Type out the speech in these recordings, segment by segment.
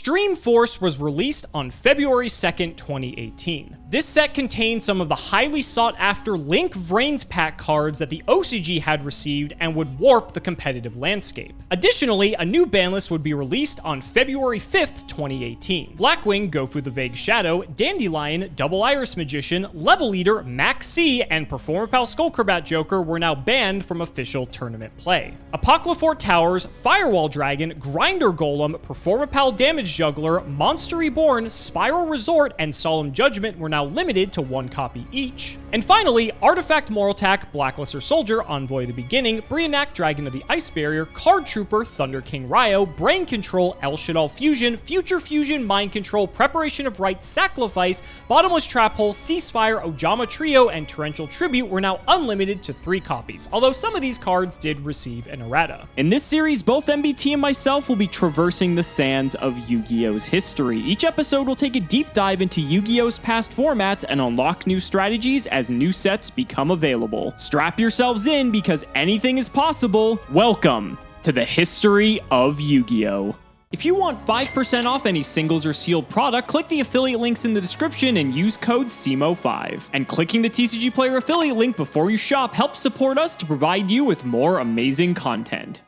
Extreme Force was released on February 2nd, 2018. This set contained some of the highly sought after Link Vrains pack cards that the OCG had received and would warp the competitive landscape. Additionally, a new ban list would be released on February 5th, 2018. Blackwing, Gofu the Vague Shadow, Dandelion, Double Iris Magician, Level Leader, Max C, and Performapal Skullcrabat Joker were now banned from official tournament play. Apocalyphort Towers, Firewall Dragon, Grinder Golem, Performapal Damage Juggler, Monster Reborn, Spiral Resort, and Solemn Judgment were now limited to 1 copy each. And finally, Artifact Moraltac, Blackluster Soldier, Envoy of the Beginning, Brionac Dragon of the Ice Barrier, Card Trooper, Thunder King Ryo, Brain Control, El Shaddai Fusion, Future Fusion, Mind Control, Preparation of Right, Sacrifice, Bottomless Trap Hole, Ceasefire, Ojama Trio, and Torrential Tribute were now unlimited to 3 copies, although some of these cards did receive an errata. In this series, both MBT and myself will be traversing the sands of Yu-Gi-Oh's history. Each episode will take a deep dive into Yu-Gi-Oh's past formats and unlock new strategies as new sets become available. Strap yourselves in because anything is possible. Welcome to the history of Yu-Gi-Oh! If you want 5% off any singles or sealed product, click the affiliate links in the description and use code CIMO5. And clicking the TCG Player affiliate link before you shop helps support us to provide you with more amazing content.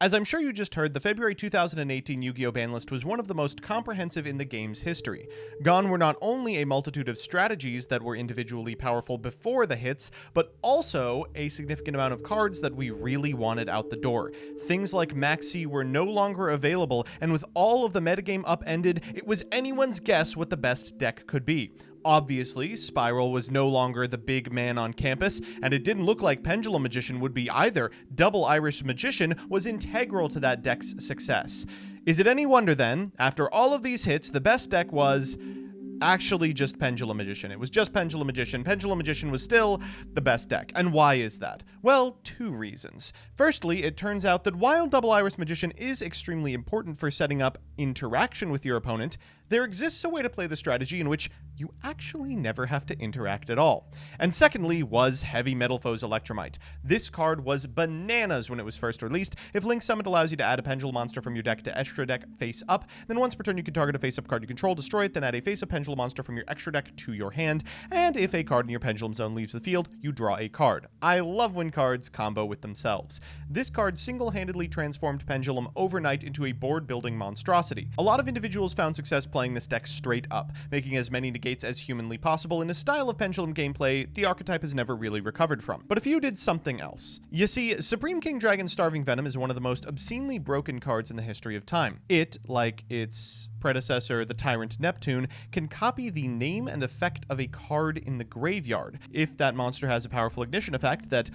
As I'm sure you just heard, the February 2018 Yu-Gi-Oh! Ban list was one of the most comprehensive in the game's history. Gone were not only a multitude of strategies that were individually powerful before the hits, but also a significant amount of cards that we really wanted out the door. Things like Maxi were no longer available, and with all of the metagame upended, it was anyone's guess what the best deck could be. Obviously, Spiral was no longer the big man on campus, and it didn't look like Pendulum Magician would be either. Double Iris Magician was integral to that deck's success. Is it any wonder then, after all of these hits, the best deck was actually just Pendulum Magician? It was just Pendulum Magician. Pendulum Magician was still the best deck. And why is that? Well, 2 reasons. Firstly, it turns out that while Double Iris Magician is extremely important for setting up interaction with your opponent, there exists a way to play the strategy in which you actually never have to interact at all. And secondly was Heavy Metal Foe's Electromite. This card was bananas when it was first released. If Link Summon allows you to add a Pendulum monster from your deck to extra deck face up, then once per turn you can target a face-up card you control, destroy it, then add a face-up Pendulum monster from your extra deck to your hand, and if a card in your Pendulum Zone leaves the field, you draw a card. I love when cards combo with themselves. This card single-handedly transformed Pendulum overnight into a board-building monstrosity. A lot of individuals found success playing this deck straight up, making as many negates as humanly possible in a style of Pendulum gameplay the archetype has never really recovered from. But a few did something else. You see, Supreme King Dragon Starving Venom is one of the most obscenely broken cards in the history of time. It, like its predecessor, the Tyrant Neptune, can copy the name and effect of a card in the graveyard. If that monster has a powerful ignition effect that,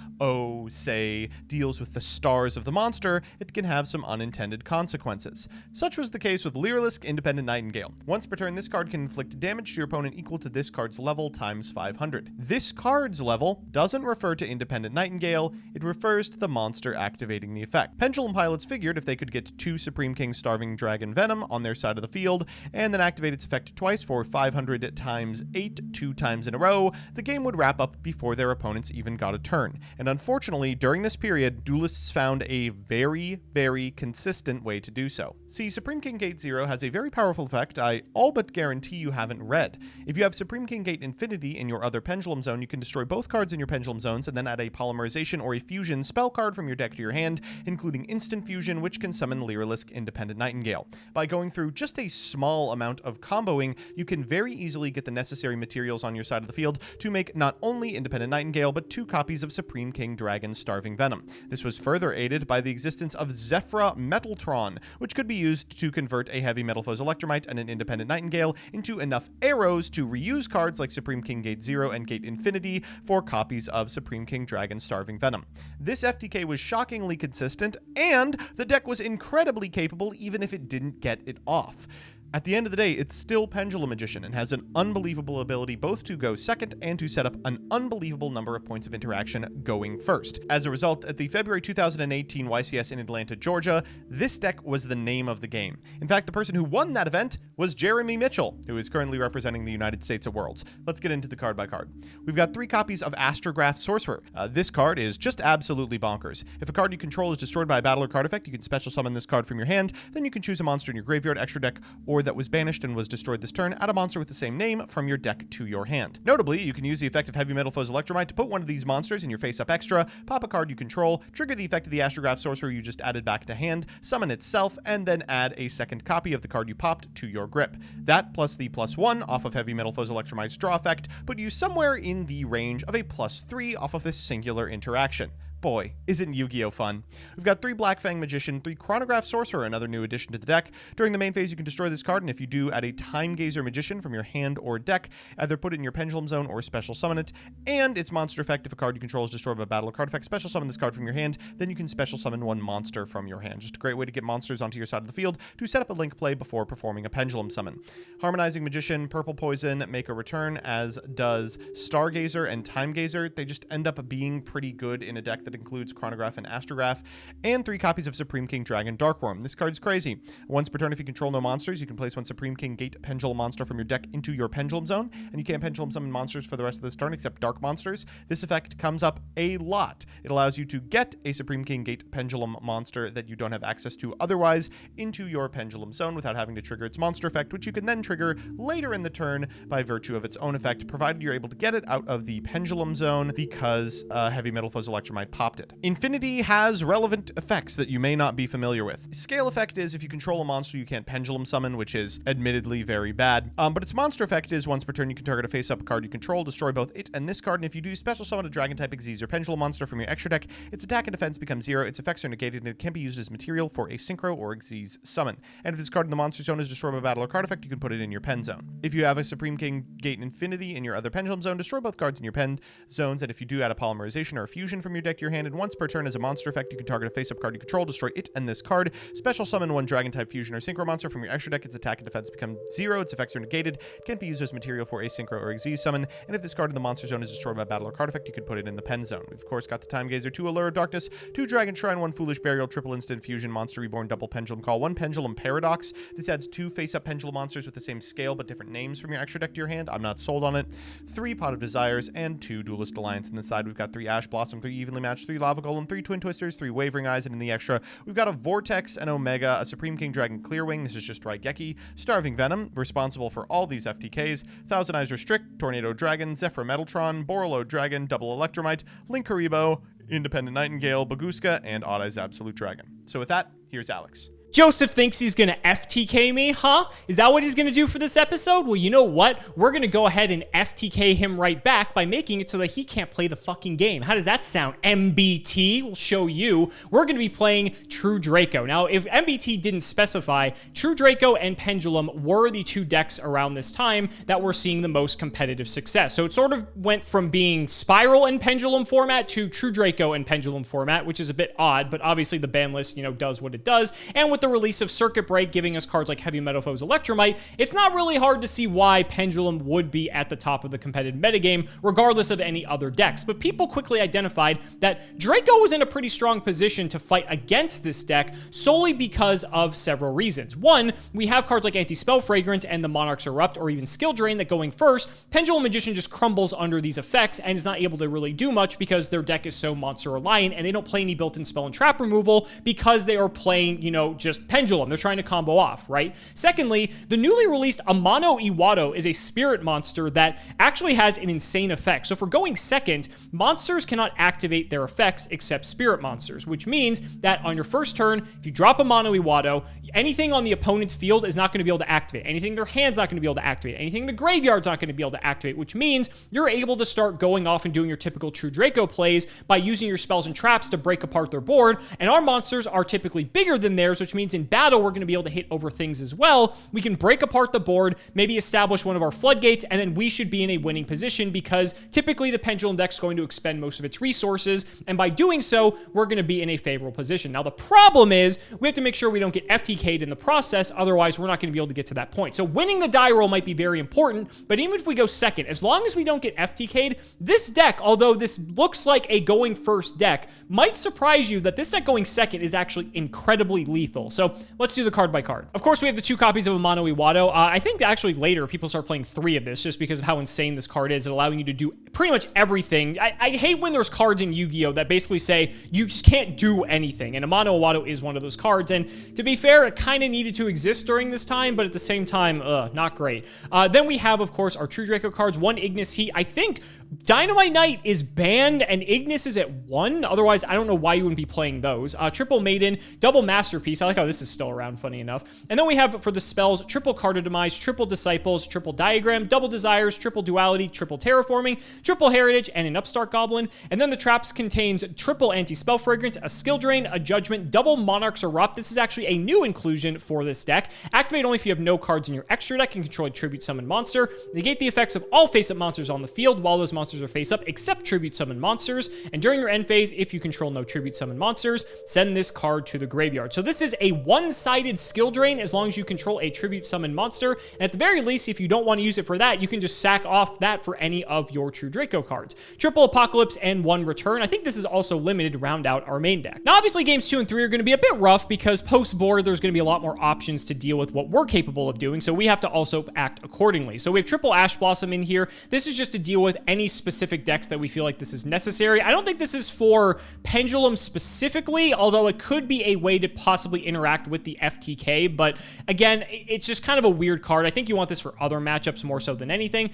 say, deals with the stars of the monster, it can have some unintended consequences. Such was the case with Lyrilisk Independent Nightingale. Once per turn, this card can inflict damage to your opponent equal to this card's level times 500. This card's level doesn't refer to Independent Nightingale, it refers to the monster activating the effect. Pendulum pilots figured if they could get 2 Supreme King Starving Dragon Venom on their side of the field, and then activate its effect twice for 500 times 8, 2 times in a row, the game would wrap up before their opponents even got a turn. And unfortunately, during this period, duelists found a very, very consistent way to do so. See, Supreme King Gate 0 has a very powerful effect I all but guarantee you haven't read. If you have Supreme King Gate Infinity in your other Pendulum Zone, you can destroy both cards in your Pendulum Zones and then add a Polymerization or a Fusion spell card from your deck to your hand, including Instant Fusion, which can summon Lyrilisk Independent Nightingale. By going through just a small amount of comboing, you can very easily get the necessary materials on your side of the field to make not only Independent Nightingale, but 2 copies of Supreme King Dragon Starving Venom. This was further aided by the existence of Zephyra Metaltron, which could be used to convert a Heavy Metal Foe's Electromite and an Independent Nightingale into enough arrows to reuse cards like Supreme King Gate 0 and Gate Infinity for copies of Supreme King Dragon Starving Venom. This FTK was shockingly consistent, and the deck was incredibly capable even if it didn't get it off. At the end of the day, it's still Pendulum Magician and has an unbelievable ability both to go second and to set up an unbelievable number of points of interaction going first. As a result, at the February 2018 YCS in Atlanta, Georgia, this deck was the name of the game. In fact, the person who won that event was Jeremy Mitchell, who is currently representing the United States at Worlds. Let's get into the card by card. We've got 3 copies of Astrograph Sorcerer. This card is just absolutely bonkers. If a card you control is destroyed by a battle or card effect, you can special summon this card from your hand, then you can choose a monster in your graveyard, extra deck, or that was banished and was destroyed this turn, add a monster with the same name from your deck to your hand. Notably, you can use the effect of Heavy Metal Foe's Electromite to put one of these monsters in your face-up extra, pop a card you control, trigger the effect of the Astrograph Sorcerer you just added back to hand, summon itself, and then add a second copy of the card you popped to your grip. That plus the +1 off of Heavy Metal Foe's Electromite's draw effect put you somewhere in the range of a +3 off of this singular interaction. Boy, isn't Yu-Gi-Oh fun. We've got 3 Black Fang Magician, 3 Chronograph Sorcerer, another new addition to the deck. During the main phase, you can destroy this card, and if you do, add a Time Gazer Magician from your hand or deck, either put it in your Pendulum Zone or special summon it. And its monster effect, if a card you control is destroyed by battle or card effect, special summon this card from your hand, then you can special summon 1 monster from your hand. Just a great way to get monsters onto your side of the field to set up a link play before performing a Pendulum Summon. Harmonizing Magician, Purple Poison, make a return, as does Stargazer and Time Gazer. They just end up being pretty good in a deck that includes Chronograph and Astrograph, and 3 copies of Supreme King Dragon Darkworm. This card's crazy. Once per turn, if you control no monsters, you can place 1 Supreme King Gate Pendulum monster from your deck into your Pendulum Zone, and you can't Pendulum summon monsters for the rest of this turn except dark monsters. This effect comes up a lot. It allows you to get a Supreme King Gate Pendulum monster that you don't have access to otherwise into your Pendulum Zone without having to trigger its monster effect, which you can then trigger later in the turn by virtue of its own effect, provided you're able to get it out of the Pendulum Zone because Heavy Metal Foe's Electromite popped it. Infinity has relevant effects that you may not be familiar with. Scale effect is if you control a monster you can't Pendulum summon, which is admittedly very bad. But its monster effect is once per turn you can target a face-up card you control, destroy both it and this card, and if you do, special summon a Dragon-type Xyz or Pendulum monster from your extra deck. Its attack and defense become 0, its effects are negated, and it can be used as material for a Synchro or Xyz summon. And if this card in the monster zone is destroyed by battle or card effect, you can put it in your Pen Zone. If you have a Supreme King Gate Infinity in your other Pendulum Zone, destroy both cards in your Pen Zones, and if you do, add a Polymerization or a Fusion from your deck to your hand, and once per turn as a monster effect, you can target a face-up card you control, destroy it and this card, special summon 1 Dragon-type Fusion or Synchro monster from your extra deck. Its attack and defense become 0, its effects are negated, it can't be used as material for a Synchro or Xyz summon, and if this card in the monster zone is destroyed by battle or card effect, you can put it in the Pen Zone. We've of course got the Time Gazer, 2 Allure of Darkness, 2 Dragon Shrine, 1 Foolish Burial, triple instant Fusion, Monster Reborn, double Pendulum Call, 1 Pendulum Paradox. This adds 2 face-up Pendulum monsters with the same scale but different names from your extra deck to your hand. I'm not sold on it. 3 Pot of Desires, and 2 Duelist Alliance. On the side, we've got 3 Ash Blossom, 3 Evenly Matched, 3 Lava Golem, 3 Twin Twisters, 3 Wavering Eyes, and in the extra, we've got a Vortex, an Omega, a Supreme King Dragon Clearwing, this is just Raigeki, Starving Venom, responsible for all these FTKs, Thousand Eyes Restrict, Tornado Dragon, Zephyr Metaltron, Borolo Dragon, Double Electromite, Link Haribo, Independent Nightingale, Baguska, and Odd Eyes Absolute Dragon. So with that, here's Alex. Joseph thinks he's gonna FTK me, huh? Is that what he's gonna do for this episode? Well, you know what? We're gonna go ahead and FTK him right back by making it so that he can't play the fucking game. How does that sound? MBT will show you. We're gonna be playing True Draco. Now, if MBT didn't specify, True Draco and Pendulum were the 2 decks around this time that were seeing the most competitive success. So it sort of went from being Spiral and Pendulum format to True Draco and Pendulum format, which is a bit odd, but obviously the ban list, does what it does. And with the release of Circuit Break giving us cards like Heavy Metal Foe's Electromite, it's not really hard to see why Pendulum would be at the top of the competitive metagame, regardless of any other decks. But people quickly identified that Draco was in a pretty strong position to fight against this deck solely because of several reasons. One, we have cards like Anti-Spell Fragrance and the Monarch's Erupt or even Skill Drain that going first, Pendulum Magician just crumbles under these effects and is not able to really do much because their deck is so monster reliant and they don't play any built-in spell and trap removal because they are playing, just Pendulum. They're trying to combo off, right? Secondly, the newly released Amano Iwado is a spirit monster that actually has an insane effect. So for going second, monsters cannot activate their effects except spirit monsters, which means that on your first turn, if you drop Amano Iwado, anything on the opponent's field is not going to be able to activate. Anything in their hand's not going to be able to activate. Anything in the graveyard's not going to be able to activate, which means you're able to start going off and doing your typical True Draco plays by using your spells and traps to break apart their board. And our monsters are typically bigger than theirs, which means in battle, we're going to be able to hit over things as well. We can break apart the board, maybe establish one of our floodgates, and then we should be in a winning position because typically the Pendulum deck's going to expend most of its resources, and by doing so, we're going to be in a favorable position. Now, the problem is we have to make sure we don't get FTK'd in the process, otherwise we're not going to be able to get to that point. So winning the die roll might be very important, but even if we go second, as long as we don't get FTK'd, this deck, although this looks like a going first deck, might surprise you that this deck going second is actually incredibly lethal. chronicle. So let's do the card by card. Of course, we have the 2 copies of Amano Iwado. I think actually later people start playing 3 of this just because of how insane this card is, allowing you to do pretty much everything. I hate when there's cards in Yu-Gi-Oh! That basically say you just can't do anything, and Amano Iwado is one of those cards, and to be fair, it kind of needed to exist during this time, but at the same time, not great. Then we have, of course, our True Draco cards, 1 Ignis Heat. I think Dynamite Knight is banned and Ignis is at 1. Otherwise, I don't know why you wouldn't be playing those. Triple Maiden, double Masterpiece. I like how this is still around, funny enough. And then we have for the spells, triple Card of Demise, triple Disciples, triple Diagram, double Desires, triple Duality, triple Terraforming, triple Heritage, and an Upstart Goblin. And then the traps contains triple Anti-Spell Fragrance, a Skill Drain, a Judgment, double Monarchs Erupt. This is actually a new inclusion for this deck. Activate only if you have no cards in your extra deck and control a Tribute Summon monster. Negate the effects of all face-up monsters on the field while those monsters are face-up, except Tribute Summon monsters. And during your end phase, if you control no Tribute Summon monsters, send this card to the graveyard. So this is a one-sided skill drain as long as you control a Tribute Summon monster. And at the very least, if you don't want to use it for that, you can just sack off that for any of your True Draco cards. Triple Apocalypse and 1 Return. I think this is also limited to round out our main deck. Now, obviously, games 2 and 3 are going to be a bit rough because post-board, there's going to be a lot more options to deal with what we're capable of doing, so we have to also act accordingly. So we have triple Ash Blossom in here. This is just to deal with any specific decks that we feel like this is necessary. I don't think this is for Pendulum specifically, although it could be a way to possibly interact with the FTK, but again, it's just kind of a weird card. I think you want this for other matchups more so than anything.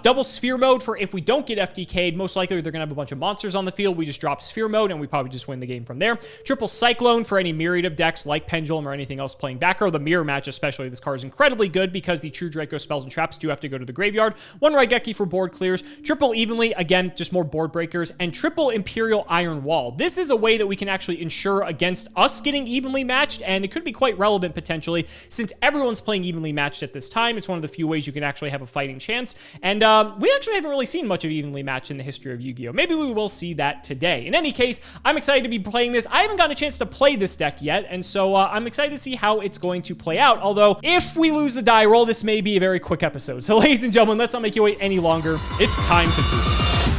Double Sphere Mode for if we don't get FTK'd, most likely they're going to have a bunch of monsters on the field. We just drop Sphere Mode and we probably just win the game from there. Triple Cyclone for any myriad of decks like Pendulum or anything else playing back row. The mirror match especially, this card is incredibly good because the True Draco spells and traps do have to go to the graveyard. 1 Raigeki for board clears. Triple Evenly, again, just more board breakers. And triple Imperial Iron Wall. This is a way that we can actually ensure against us getting evenly matched, and it could be quite relevant potentially since everyone's playing evenly matched at this time. It's one of the few ways you can actually have a fighting chance. And we actually haven't really seen much of evenly matched in the history of Yu-Gi-Oh! Maybe we will see that today. In any case, I'm excited to be playing this. I haven't gotten a chance to play this deck yet, and so I'm excited to see how it's going to play out. Although, if we lose the die roll, this may be a very quick episode. So, ladies and gentlemen, let's not make you wait any longer. It's time to prove it.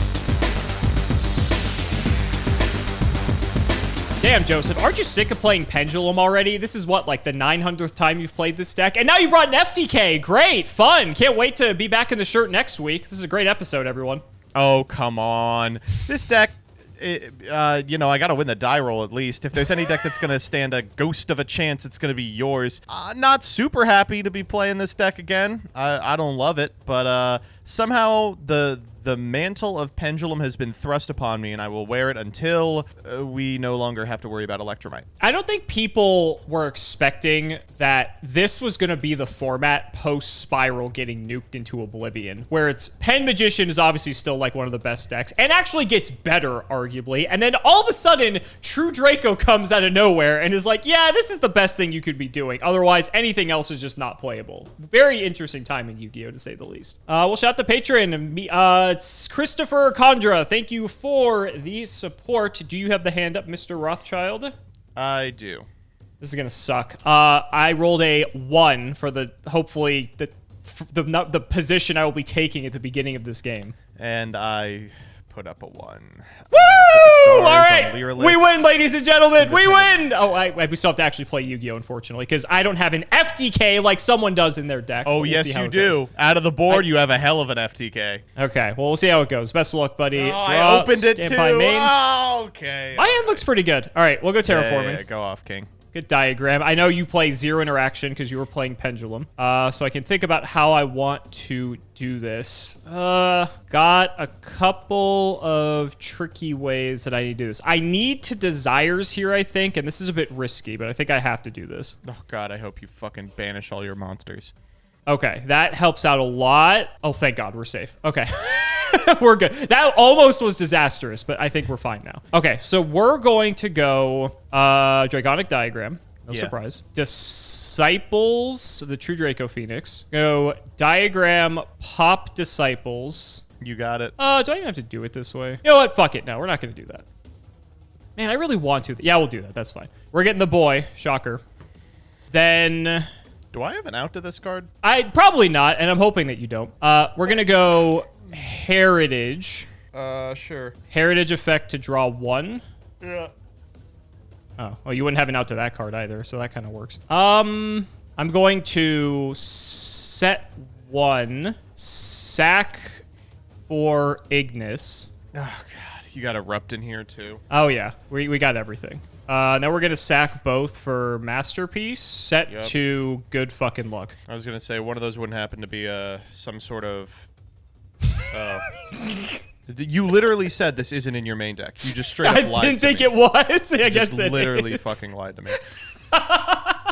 Damn, Joseph, aren't you sick of playing Pendulum already? This is what, like the 900th time you've played this deck? And now you brought an FTK. Great, fun. Can't wait to be back in the shirt next week. This is a great episode, everyone. Oh, come on. This deck, you know, I gotta win the die roll at least. If there's any deck that's gonna stand a ghost of a chance, it's gonna be yours. Not super happy to be playing this deck again. I don't love it, but somehow the mantle of Pendulum has been thrust upon me, and I will wear it until we no longer have to worry about Electromite. I don't think people were expecting that this was going to be the format post-Spiral getting nuked into oblivion, where it's Pen Magician is obviously still like one of the best decks, and actually gets better, arguably, and then all of a sudden, True Draco comes out of nowhere and is like, yeah, this is the best thing you could be doing. Otherwise, anything else is just not playable. Very interesting time in Yu-Gi-Oh! To say the least. We'll shout out the patron, it's Christopher Condra. Thank you for the support. Do you have the hand up, Mr. Rothschild? I do. This is gonna suck. I rolled a 1 for the hopefully the position I will be taking at the beginning of this game. And I put up a 1. Woo! All right, we win, ladies and gentlemen. We win. Oh, we still have to actually play Yu-Gi-Oh! Unfortunately, because I don't have an FTK like someone does in their deck. Oh, yes, you do. Out of the board, you have a hell of an FTK. Okay, well, we'll see how it goes. Best of luck, buddy. Oh, I opened it too. Main. Oh, okay. My hand looks pretty good. All right, we'll go Terraforming. Yeah, go off, King. Good diagram. I know you play 0 interaction because you were playing Pendulum. So I can think about how I want to do this. Got a couple of tricky ways that I need to do this. I need to Desires here, I think, and this is a bit risky, but I think I have to do this. Oh, God, I hope you fucking banish all your monsters. Okay, that helps out a lot. Oh, thank God, we're safe. Okay. We're good. That almost was disastrous, but I think we're fine now. Okay, so we're going to go Dragonic Diagram. No surprise. Disciples, the True Draco Phoenix. Go Diagram, Pop Disciples. You got it. Do I even have to do it this way? You know what? Fuck it. No, we're not going to do that. Man, I really want to. Yeah, we'll do that. That's fine. We're getting the boy. Shocker. Then... Do I have an out to this card? Probably not, and I'm hoping that you don't. We're going to go Heritage. Sure. Heritage effect to draw 1. Yeah. Oh, well, you wouldn't have an out to that card either, so that kind of works. I'm going to set 1, sack for Ignis. Oh, God. You got Erupt in here, too. Oh, yeah. We got everything. Now we're going to sack both for Masterpiece, set to good fucking luck. I was going to say, one of those wouldn't happen to be some sort of... You literally said this isn't in your main deck. You just straight up lied to me. I didn't think it was. I guess it literally is. fucking lied to me. All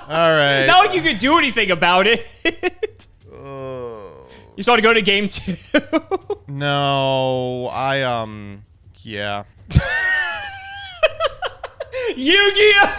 right. Not like you could do anything about it. You just want to go to game 2? No, yeah. Yu-Gi-Oh!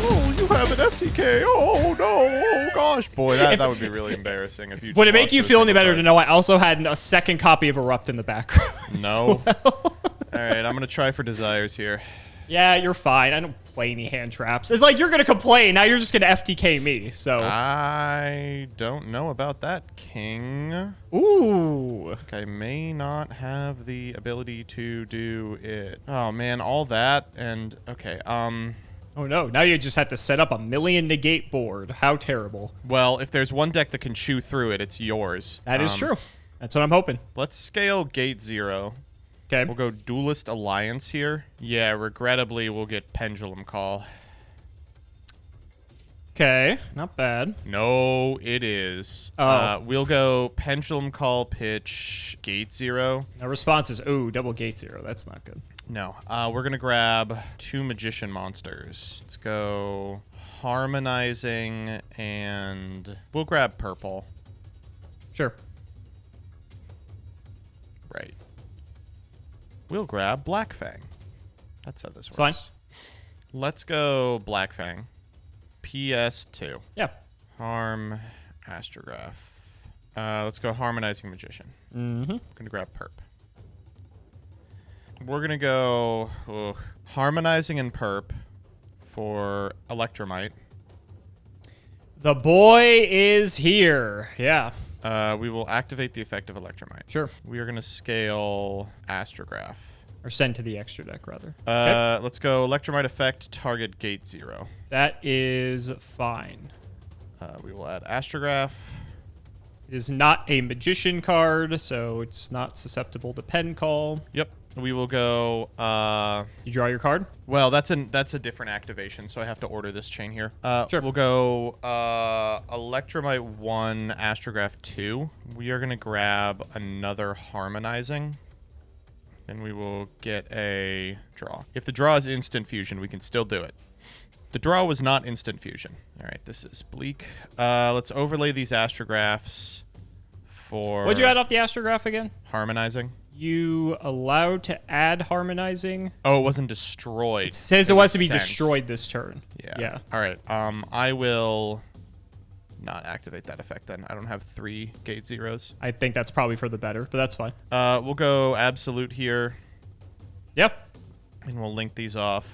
Oh, you have an FTK. Oh, no. Oh, gosh. Boy, that would be really embarrassing if you Would it just make you lost feel a any single better card. to know I also had a second copy of Erupt in the background? No. as well? All right, I'm going to try for Desires here. Yeah, you're fine. I don't play any hand traps. It's like you're going to complain. Now you're just going to FTK me, so. I don't know about that, King. Ooh. I may not have the ability to do it. Oh, man, all that and... Okay, Oh, no. Now you just have to set up a million negate board. How terrible. Well, if there's one deck that can chew through it, it's yours. That is true. That's what I'm hoping. Let's scale Gate 0. Okay. We'll go Duelist Alliance here. Yeah, regrettably, we'll get Pendulum Call. Okay. Not bad. No, it is. Oh. We'll go Pendulum Call, pitch, Gate 0. Now response is, ooh, double gate 0. That's not good. No. We're going to grab 2 Magician monsters. Let's go Harmonizing, and we'll grab Purple. Sure. Right. We'll grab Black Fang. That's how this works. Fine. Let's go Black Fang. PS2. Yeah. Harm, Astrograph. Let's go Harmonizing Magician. Mm-hmm. Gonna grab Perp. We're gonna go Harmonizing and Perp for Electromite. The boy is here. Yeah. We will activate the effect of Electromite. Sure. We are gonna scale Astrograph. Or send to the extra deck, rather. Let's go Electromite effect, target Gate 0. That is fine. We will add Astrograph. It is not a Magician card, so it's not susceptible to pen call. Yep. We will go. You draw your card? Well, that's a different activation, so I have to order this chain here. Sure. We'll go Electromite 1, Astrograph 2. We are gonna grab another Harmonizing, and we will get a draw. If the draw is instant fusion, we can still do it. The draw was not instant fusion. All right, this is bleak. Let's overlay these Astrographs for. What'd you add off the Astrograph again? Harmonizing. You allowed to add Harmonizing? Oh, it wasn't destroyed. It says it was to be sense. destroyed this turn. Yeah. All right. I will not activate that effect then. I don't have 3 Gate 0s. I think that's probably for the better, but that's fine. We'll go Absolute here, Yep. and we'll link these off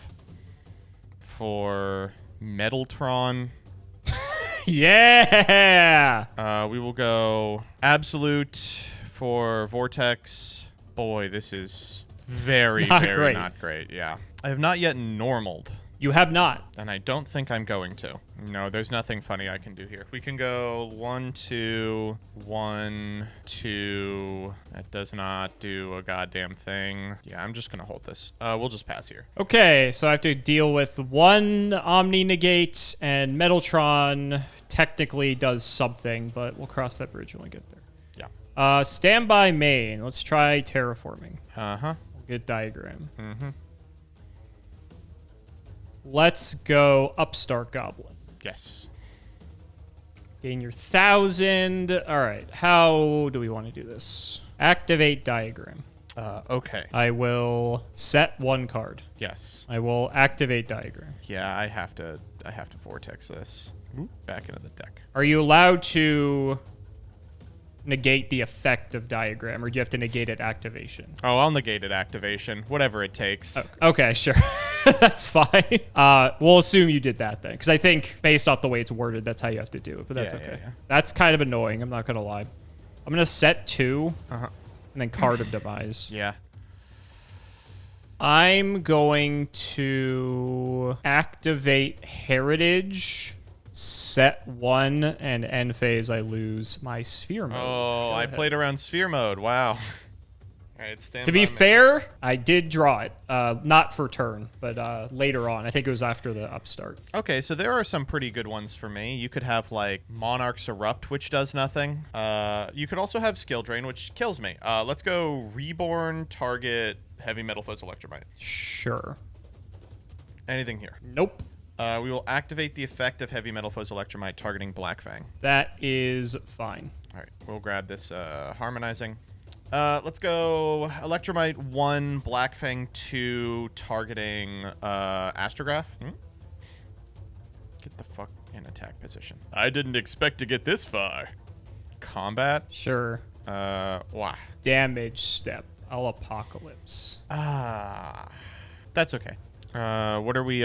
for Metaltron. Yeah. We will go Absolute for Vortex. Boy, this is very, very not great. Yeah. I have not yet normaled. You have not. And I don't think I'm going to. No, there's nothing funny I can do here. We can go 1, 2, 1, 2. That does not do a goddamn thing. Yeah, I'm just going to hold this. We'll just pass here. Okay, so I have to deal with 1 Omni Negate, and Metaltron technically does something, but we'll cross that bridge when we get there. Yeah. Standby main. Let's try terraforming. Uh-huh. We'll get diagram. Mm-hmm. Let's go Upstart Goblin. Yes. Gain your 1,000. All right. How do we want to do this? Activate diagram. Okay. I will set 1 card. Yes. I will activate diagram. Yeah, I have to vortex this. Back into the deck. Are you allowed to negate the effect of diagram, or do you have to negate it activation? Oh, I'll negate it activation. Whatever it takes. Okay, sure. That's fine. We'll assume you did that then, because I think based off the way it's worded, that's how you have to do it, but that's okay. Yeah. That's kind of annoying, I'm not going to lie. I'm going to set 2. Uh-huh. And then Card of Demise. Yeah. I'm going to activate Heritage, set 1, and end phase I lose my Sphere mode. Oh, I played around Sphere mode. Wow. All right, stand To by be me. fair, I did draw it. Not for turn, but later on. I think it was after the upstart. Okay, so there are some pretty good ones for me. You could have, like, Monarch's Erupt, which does nothing. You could also have Skill Drain, which kills me. Let's go Reborn, target, Heavy Metal Fuzz Electromite. Sure. Anything here? Nope. We will activate the effect of Heavy Metal Fuzz Electromite targeting Black Fang. That is fine. All right, we'll grab this Harmonizing. Let's go Electromite 1, Black Fang 2, targeting Astrograph. Get the fuck in attack position. I didn't expect to get this far. Combat. Sure. Wah. Damage step. I'll Apocalypse. That's okay. What are we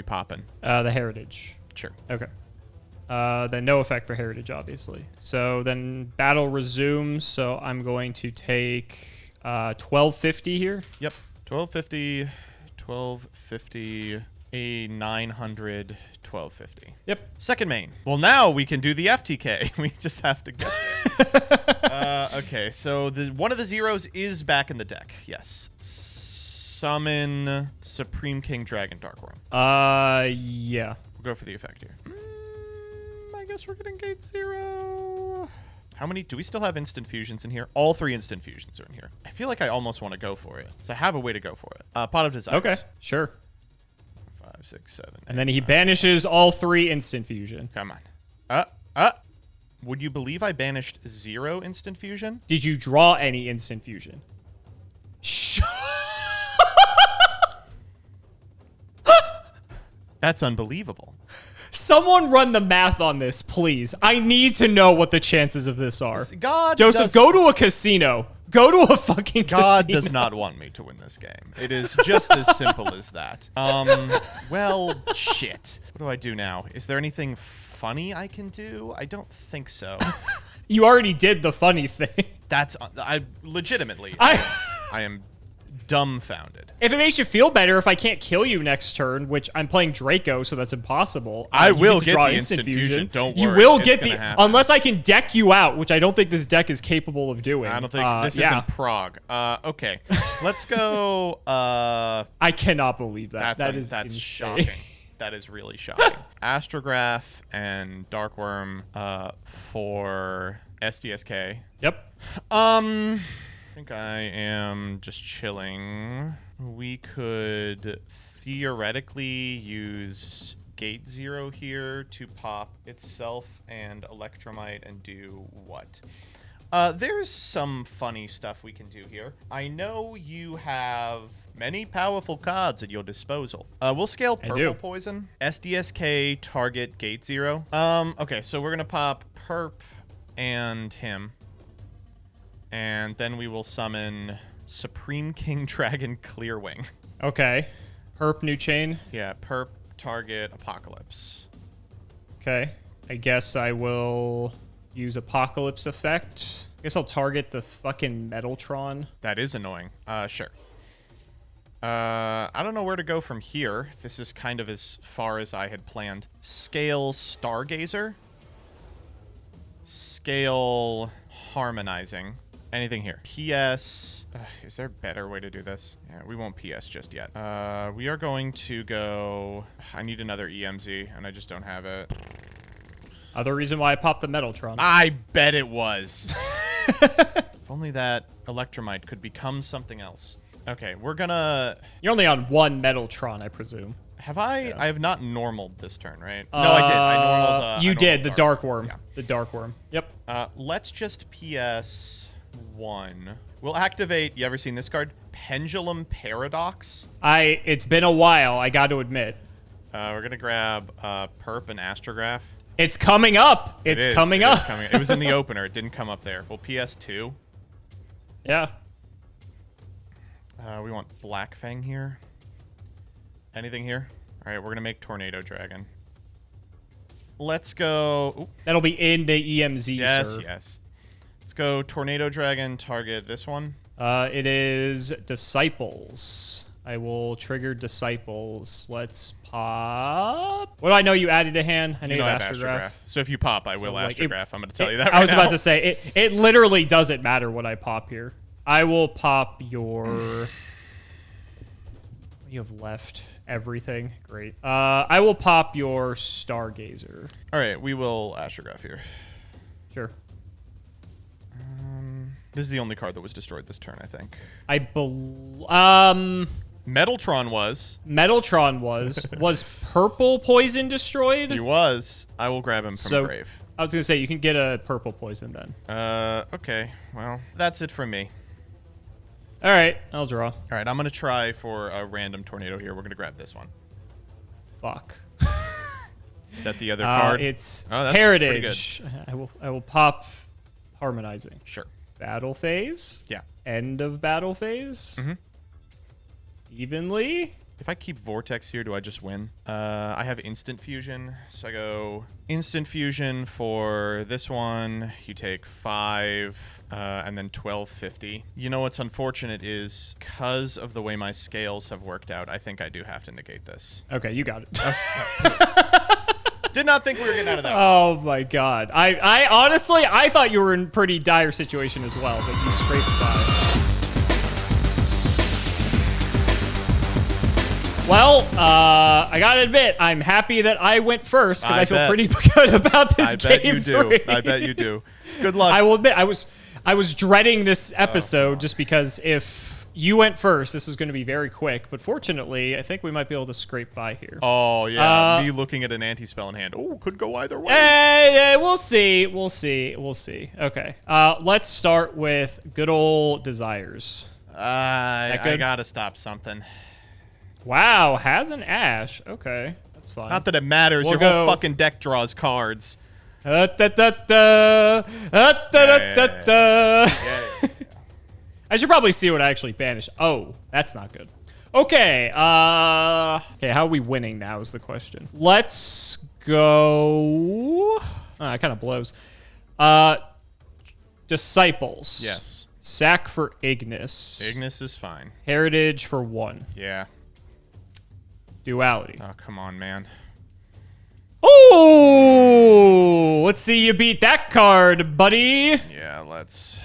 popping? The Heritage. Sure. Okay. Then no effect for Heritage, obviously. So then battle resumes. So I'm going to take 1250 here. Yep. 1250, a 900, 1250. Yep. Second main. Well, now we can do the FTK. We just have to get there. Okay, so one of the zeros is back in the deck. Yes. Summon Supreme King Dragon Darkworm. Yeah. We'll go for the effect here. I guess we're getting gate 0. How many? Do we still have instant fusions in here? All 3 instant fusions are in here. I feel like I almost want to go for it. So I have a way to go for it. Pot of Desires. Okay. Sure. 5, 6, 7. And then he banishes all 3 instant fusion. Come on. Would you believe I banished 0 instant fusion? Did you draw any instant fusion? That's unbelievable. Someone run the math on this, please. I need to know what the chances of this are. God Joseph, go to a casino. Go to a fucking God casino. does not want me to win this game. It is just as simple as that. Well, shit. What do I do now? Is there anything funny I can do? I don't think so. You already did the funny thing. I legitimately, I am dumbfounded. If it makes you feel better, if I can't kill you next turn, which I'm playing Draco, so that's impossible. I you will to get draw the instant fusion. Don't worry. You will It's get gonna the happen. unless I can deck you out, which I don't think this deck is capable of doing. I don't think this is in Prague. Okay, let's go. I cannot believe that. That's insane. shocking. That is really shocking. Astrograph and Darkworm for SDSK. Yep. I think I am just chilling. We could theoretically use Gate 0 here to pop itself and Electromite and do what? There's some funny stuff we can do here. I know you have many powerful cards at your disposal. We'll scale Purple Poison. SDSK target Gate 0. Okay, so we're gonna pop Perp and him. And then we will summon Supreme King Dragon Clearwing. Okay. Herp new chain. Yeah, Perp target Apocalypse. Okay. I guess I will use Apocalypse effect. I guess I'll target the fucking Metaltron. That is annoying. Sure. I don't know where to go from here. This is kind of as far as I had planned. Scale Stargazer. Scale Harmonizing. Anything here. PS. Is there a better way to do this? Yeah, we won't PS just yet. We are going to go. I need another EMZ, and I just don't have it. Other reason why I popped the Metaltron. I bet it was. If only that Electromite could become something else. Okay, we're gonna. You're only on one Metaltron, I presume. Have I? Yeah. I have not normaled this turn, right? No, I did. I normaled. You did the Darkworm. Yeah. The Darkworm. Yep. Let's just PS 1. We'll activate. You ever seen this card? Pendulum Paradox. It's been a while. I got to admit. We're gonna grab Perp and Astrograph. It's coming up. It's coming up. It was in the opener. It didn't come up there. Well, PS2. Yeah. We want Black Fang here. Anything here? All right, we're gonna make Tornado Dragon. Let's go. Ooh. That'll be in the EMZ. Yes, sir. yes. Let's go Tornado Dragon, target this one. It is Disciples. I will trigger Disciples. Let's pop. What do I know? You added a hand. I know you have Astrograph. So if you pop, I will like Astrograph. I'm going to tell you that right now. I was about to say, it literally doesn't matter what I pop here. I will pop your... What do you have left? Everything. Great. I will pop your Stargazer. All right, we will Astrograph here. Sure. This is the only card that was destroyed this turn, I think. Metaltron was. Was purple poison destroyed? He was. I will grab him from grave. I was gonna say you can get a purple poison then. Okay. Well, that's it from me. All right, I'll draw. All right, I'm gonna try for a random tornado here. We're gonna grab this one. Fuck. Is that the other card? It's that's Heritage. I will pop Harmonizing. Sure. Battle phase. Yeah. End of battle phase. Mm-hmm. Evenly. If I keep Vortex here, do I just win? I have Instant Fusion, so I go Instant Fusion for this one. You take 5, and then 1250. You know what's unfortunate is, because of the way my scales have worked out, I think I do have to negate this. Okay, you got it. Did not think we were getting out of that. Oh my god. I honestly, I thought you were in pretty dire situation as well, but you scraped by. Well, I gotta admit, I'm happy that I went first because I feel pretty good about this game. I bet you do. I bet you do. Good luck. I will admit, I was dreading this episode just because if you went first, this is going to be very quick. But fortunately, I think we might be able to scrape by here. Oh, yeah. Me looking at an anti-spell in hand. Oh, could go either way. Hey, we'll see. We'll see. We'll see. Okay. Let's start with good old Desires. I gotta stop something. Wow, has an Ash. Okay, that's fine. Not that it matters. We'll Your whole fucking deck draws cards. I should probably see what I actually banished. Oh, that's not good. Okay, okay, how are we winning now is the question. Let's go... it kind of blows. Disciples. Yes. Sack for Ignis. Ignis is fine. Heritage for 1. Yeah. Duality. Oh, come on, man. Oh! Let's see you beat that card, buddy. Yeah, let's...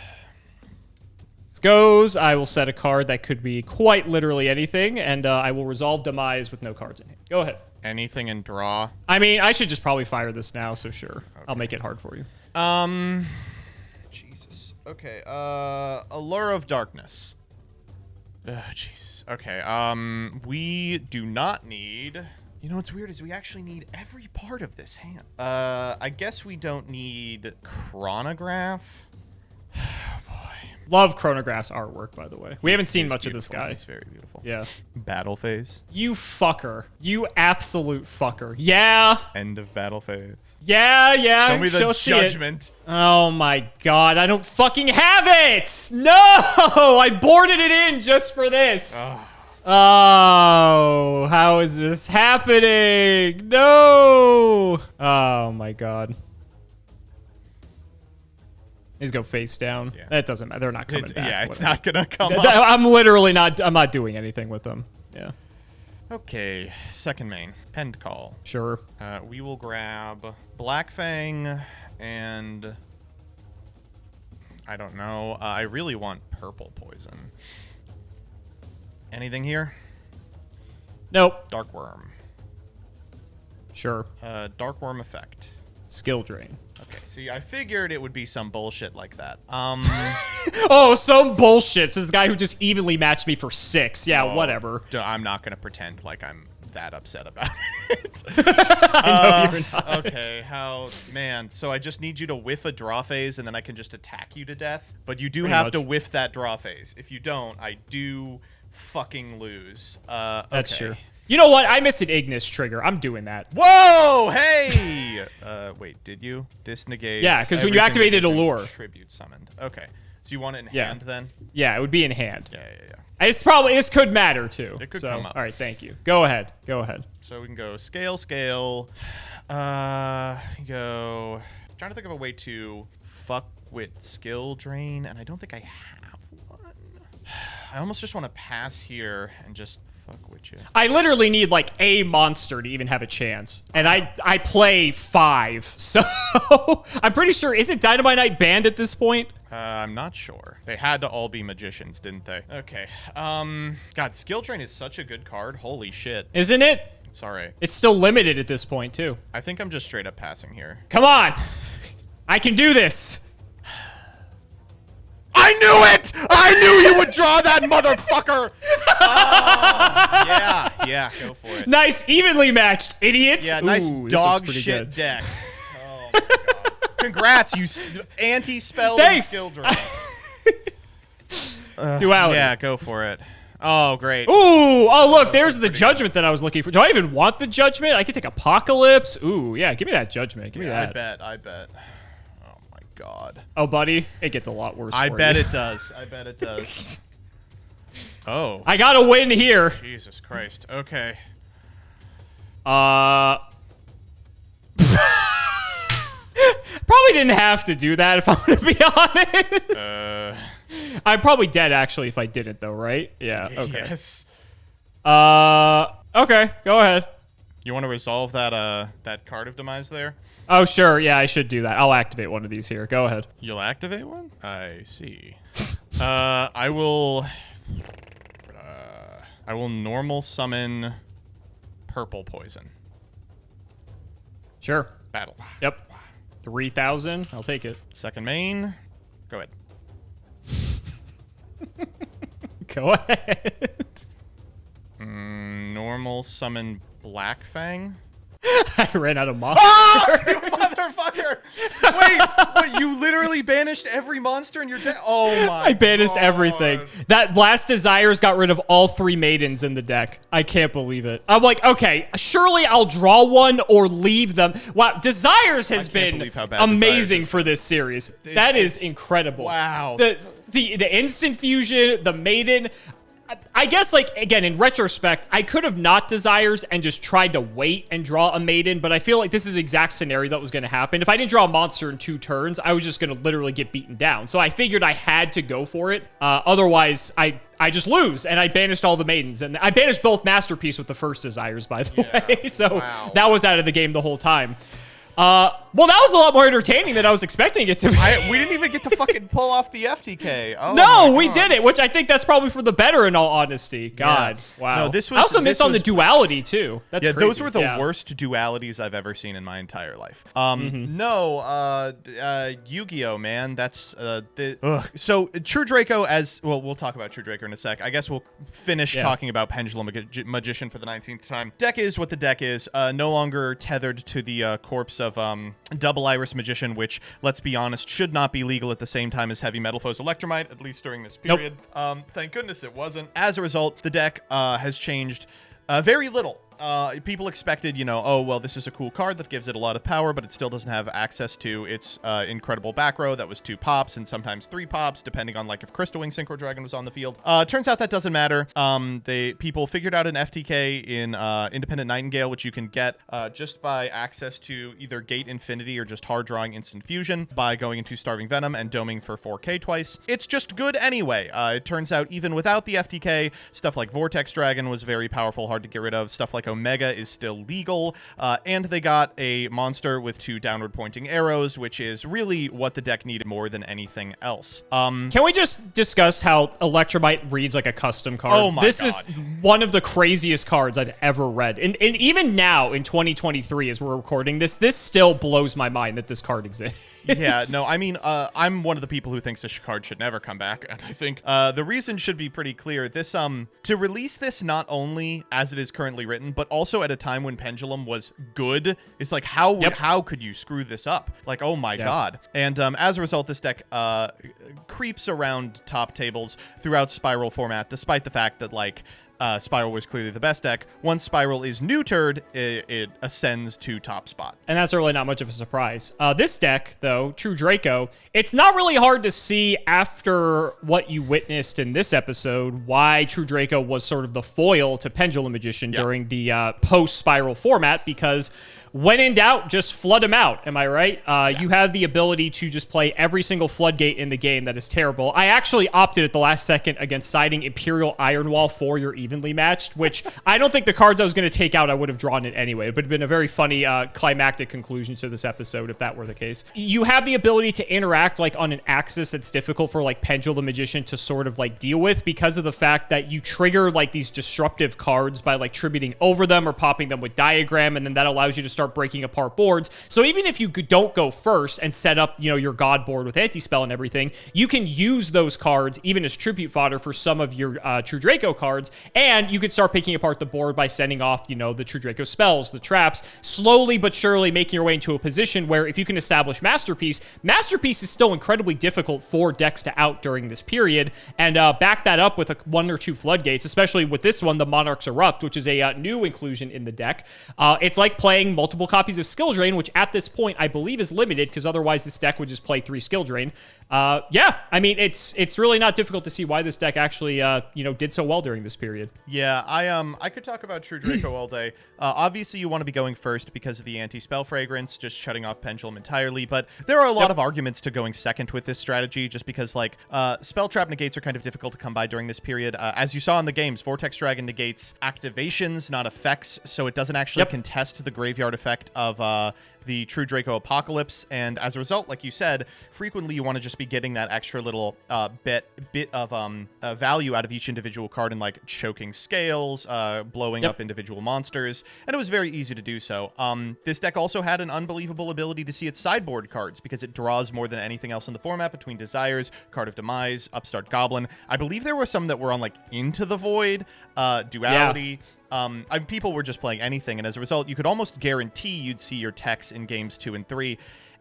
This goes. I will set a card that could be quite literally anything, and I will resolve Demise with no cards in hand. Go ahead. Anything and draw? I mean, I should just probably fire this now, so sure. Okay. I'll make it hard for you. Jesus. Okay, Allure of Darkness. Jesus. Okay, we do not need... You know what's weird is we actually need every part of this hand. I guess we don't need Chronograph. Oh, boy. Love Chronograph's artwork, by the way. We haven't seen much of this guy. It's very beautiful. Yeah. Battle phase. You fucker. You absolute fucker. Yeah. End of battle phase. Yeah. Show me the judgment. Oh my god, I don't fucking have it! No! I boarded it in just for this. Oh, how is this happening? No! Oh my god. Let's go face down. Yeah. That doesn't matter. They're not coming back. Yeah, it's not gonna come up. I'm literally not. I'm not doing anything with them. Yeah. Okay, second main. Pend Call. Sure. We will grab Black Fang and... I don't know. I really want Purple Poison. Anything here? Nope. Dark Worm. Sure. Dark Worm effect. Skill drain. Okay, see, I figured it would be some bullshit like that. Oh, some bullshit. This is the guy who just evenly matched me for 6. Yeah, whatever. I'm not gonna pretend like I'm that upset about it. I know you're not. Okay, man, so I just need you to whiff a draw phase and then I can just attack you to death. But you do have to whiff that draw phase. If you don't, I do fucking lose. That's true. You know what? I missed an Ignis trigger. I'm doing that. Whoa! Hey! Wait, did you? Disnegate. Yeah, because when you activated Allure. Tribute summoned. Okay. So you want it in hand then? Yeah, it would be in hand. Yeah. It's probably, this could matter too. It could come up. All right, thank you. Go ahead. Go ahead. So we can go scale. Go Trying to think of a way to fuck with skill drain, and I don't think I have one. I almost just want to pass here and just fuck with you. I literally need like a monster to even have a chance, and I play 5, so I'm pretty sure. Isn't Dynamite Knight banned at this point? I'm not sure. They had to all be magicians, didn't they? Okay. God, skill drain is such a good card. Holy shit. Isn't it? It's all right. It's still limited at this point too. I think I'm just straight up passing here. Come on, I can do this. I knew it! I knew you would draw that motherfucker! Oh, yeah, go for it. Nice, evenly matched, idiots. Yeah, nice Ooh, dog shit good. deck. Oh my god. Congrats, you anti-spell and skill drain. Duality. Yeah, go for it. Oh, great. Ooh, oh look, there's the judgment that I was looking for. Do I even want the judgment? I can take Apocalypse. Ooh, yeah, give me that judgment. Give me that. I bet. Oh my god. Oh, buddy, it gets a lot worse. I for bet you. it does. I bet it does. Oh. I gotta win here. Jesus Christ. Okay. Probably didn't have to do that if I'm gonna be honest. I'm probably dead actually if I didn't though, right? Yeah. Okay. Yes. Okay. Go ahead. You want to resolve that that card of demise there? Oh sure. Yeah, I should do that. I'll activate one of these here. Go ahead. You'll activate one? I see. I will normal summon purple poison. Sure. Battle. Yep. 3,000. I'll take it. Second main. Go ahead. Go ahead. Normal summon Black Fang. I ran out of monsters. Oh, you motherfucker! Wait, you literally banished every monster in your deck? Oh my I banished God. everything. That Blast Desires got rid of all 3 maidens in the deck. I can't believe it. I'm like, okay, surely I'll draw one or leave them. Wow, Desires has been amazing for this series. That is incredible. Wow. The instant fusion, the maiden. I guess, like, again, in retrospect, I could have not Desires and just tried to wait and draw a maiden, but I feel like this is the exact scenario that was going to happen. If I didn't draw a monster in 2 turns, I was just going to literally get beaten down. So I figured I had to go for it. Otherwise, I just lose, and I banished all the maidens. And I banished both Masterpiece with the first Desires, by the way. So that was out of the game the whole time. Well, that was a lot more entertaining than I was expecting it to be. We didn't even get to fucking pull off the FTK. Oh no, we did it, which I think that's probably for the better in all honesty. God, yeah. wow. No, this was, I also missed on the duality, too. That's yeah, crazy. Those were the worst dualities I've ever seen in my entire life. No, Yu-Gi-Oh, man. That's, So, True Draco as... Well, we'll talk about True Draco in a sec. I guess we'll finish talking about Pendulum Magician for the 19th time. Deck is what the deck is. No longer tethered to the corpse of Double Iris Magician, which, let's be honest, should not be legal at the same time as Heavy Metal Foes Electromite, at least during this period. Nope. Thank goodness it wasn't. As a result, the deck has changed very little. People expected, you know, oh, well, this is a cool card that gives it a lot of power, but it still doesn't have access to its incredible back row that was 2 pops and sometimes 3 pops, depending on, like, if Crystal Wing Synchro Dragon was on the field. Turns out that doesn't matter. People figured out an FTK in Independent Nightingale, which you can get just by access to either Gate Infinity or just hard drawing Instant Fusion by going into Starving Venom and doming for 4K twice. It's just good anyway. It turns out even without the FTK, stuff like Vortex Dragon was very powerful, hard to get rid of. Stuff like Omega is still legal, and they got a monster with 2 downward pointing arrows, which is really what the deck needed more than anything else. Can we just discuss how Electromite reads like a custom card? Oh my This God. is one of the craziest cards I've ever read. And even now, in 2023, as we're recording this still blows my mind that this card exists. Yeah, no, I mean, I'm one of the people who thinks this card should never come back, and I think the reason should be pretty clear. This, to release this not only as it is currently written, but also at a time when Pendulum was good, it's like, how could you screw this up? Like, oh my God. And as a result, this deck creeps around top tables throughout Spiral format, despite the fact that, like, Spiral was clearly the best deck. Once Spiral is neutered, it ascends to top spot. And that's really not much of a surprise. This deck, though, True Draco, it's not really hard to see after what you witnessed in this episode why True Draco was sort of the foil to Pendulum Magician during the post-Spiral format, because when in doubt, just flood them out. Am I right? You have the ability to just play every single floodgate in the game. That is terrible. I actually opted at the last second against siding Imperial Iron Wall for your evenly matched, which I don't think the cards I was going to take out, I would have drawn it anyway. It would have been a very funny climactic conclusion to this episode if that were the case. You have the ability to interact like on an axis that's difficult for like Pendulum Magician to sort of like deal with, because of the fact that you trigger like these disruptive cards by like tributing over them or popping them with Diagram, and then that allows you to start breaking apart boards. So even if you don't go first and set up, you know, your God board with anti-spell and everything, you can use those cards even as tribute fodder for some of your True Draco cards, and you could start picking apart the board by sending off, you know, the True Draco spells, the traps, slowly but surely making your way into a position where if you can establish Masterpiece is still incredibly difficult for decks to out during this period, and back that up with one or two floodgates, especially with this one, the Monarch's Erupt, which is a new inclusion in the deck. It's like playing multiple copies of Skill Drain, which at this point I believe is limited, because otherwise this deck would just play 3 Skill Drain. Yeah, I mean, it's really not difficult to see why this deck actually, you know, did so well during this period. Yeah, I could talk about True Draco all day. Obviously, you want to be going first because of the anti-spell fragrance, just shutting off Pendulum entirely, but there are a lot of arguments to going second with this strategy, just because, like, spell trap negates are kind of difficult to come by during this period. As you saw in the games, Vortex Dragon negates activations, not effects, so it doesn't actually contest the graveyard effect of the True Draco Apocalypse, and as a result, like you said, frequently you want to just be getting that extra little bit of value out of each individual card in like choking scales, blowing up individual monsters, and it was very easy to do so. This deck also had an unbelievable ability to see its sideboard cards, because it draws more than anything else in the format between Desires, Card of Demise, Upstart Goblin. I believe there were some that were on like Into the Void, Duality. People were just playing anything, and as a result, you could almost guarantee you'd see your techs in games 2 and 3.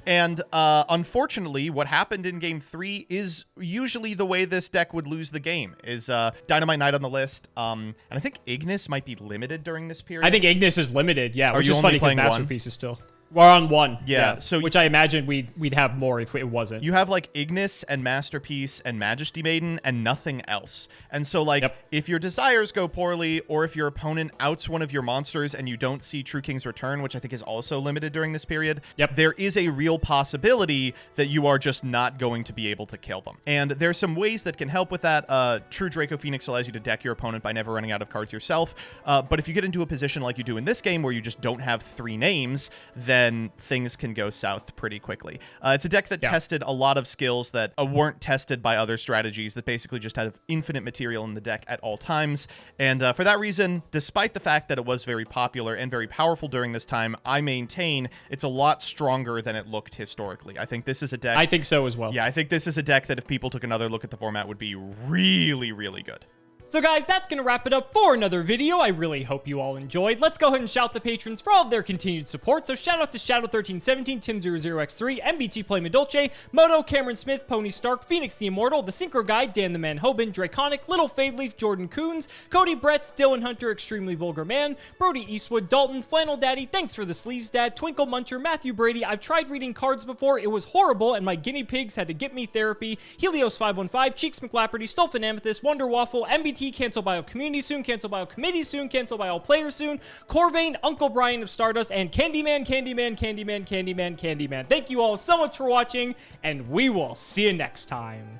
And unfortunately, what happened in game 3 is usually the way this deck would lose the game, is Dynamite Knight on the list, and I think Ignis might be limited during this period. I think Ignis is limited, yeah, which you is only funny because playing Masterpiece is still... We're on 1. Yeah, so which I imagine we'd have more if it wasn't. You have like Ignis and Masterpiece and Majesty Maiden and nothing else. And so like if your Desires go poorly, or if your opponent outs one of your monsters and you don't see True King's Return, which I think is also limited during this period, there is a real possibility that you are just not going to be able to kill them. And there's some ways that can help with that. True Draco Phoenix allows you to deck your opponent by never running out of cards yourself. But if you get into a position like you do in this game where you just don't have 3 names, then things can go south pretty quickly. It's a deck that tested a lot of skills that weren't tested by other strategies, that basically just have infinite material in the deck at all times. And for that reason, despite the fact that it was very popular and very powerful during this time, I maintain it's a lot stronger than it looked historically. I think this is a deck... I think so as well. Yeah, I think this is a deck that if people took another look at the format would be really, really good. So guys, that's going to wrap it up for another video. I really hope you all enjoyed. Let's go ahead and shout the patrons for all of their continued support. So shout out to Shadow1317, Tim00x3, MBT Play Medolce, Moto, Cameron Smith, Pony Stark, Phoenix the Immortal, The Synchro Guy, Dan the Man Hoban, Draconic, Little Fadeleaf, Jordan Coons, Cody Bretts, Dylan Hunter, Extremely Vulgar Man, Brody Eastwood, Dalton, Flannel Daddy, Thanks for the Sleeves Dad, Twinkle Muncher, Matthew Brady. I've tried reading cards before. It was horrible, and my guinea pigs had to get me therapy. Helios515, Cheeks McLapperty, Stolfin Amethyst, Wonder Waffle, MBT, Cancel by all community soon, cancel by all committee soon, cancel by all players soon, Corvain, Uncle Brian of Stardust, and Candyman. Thank you all so much for watching, and we will see you next time.